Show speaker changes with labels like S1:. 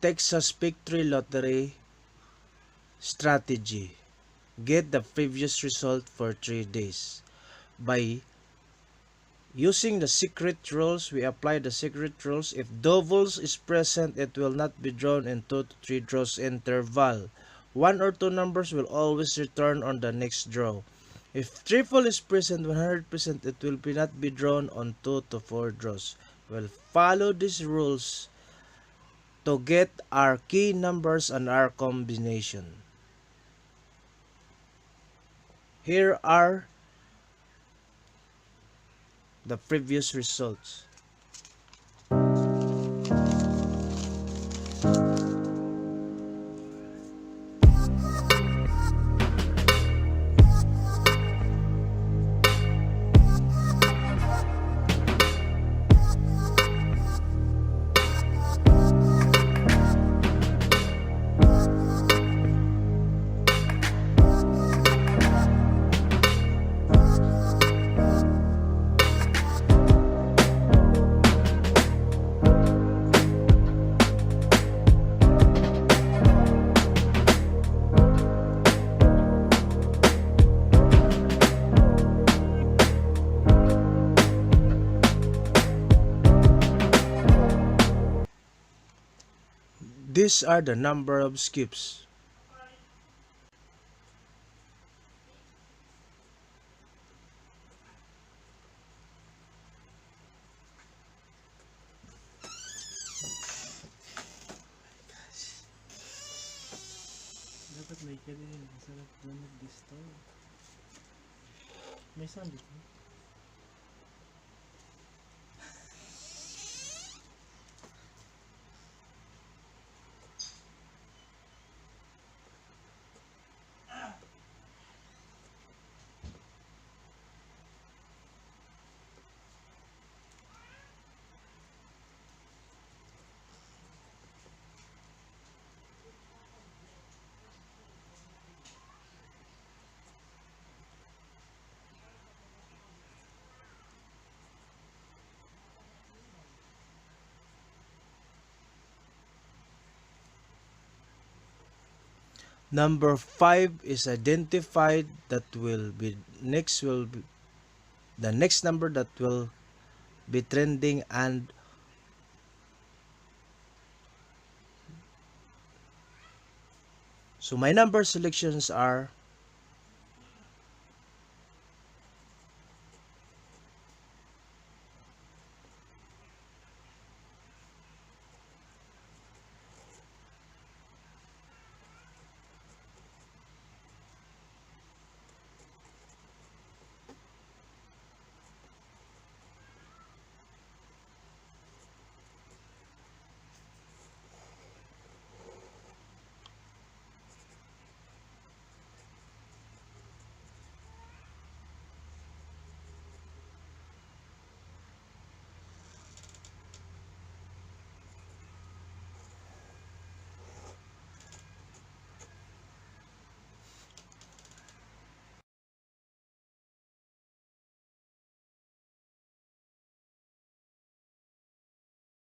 S1: Texas Victory Lottery strategy. Get the previous result for 3 days. By using the secret rules, we apply the secret rules. If doubles is present, it will not be drawn in 2 to 3 draws interval. 1 or 2 numbers will always return on the next draw. If triple is present 100%, it will not be drawn on 2 to 4 draws. We'll follow these rules to get our key numbers and our combination. Here are the previous results. These are the number of skips.
S2: Dapat may ka din. Masarap doon mag-disturb. May sound dito.
S1: Number 5 is identified. The next number that will be trending, and so my number selections are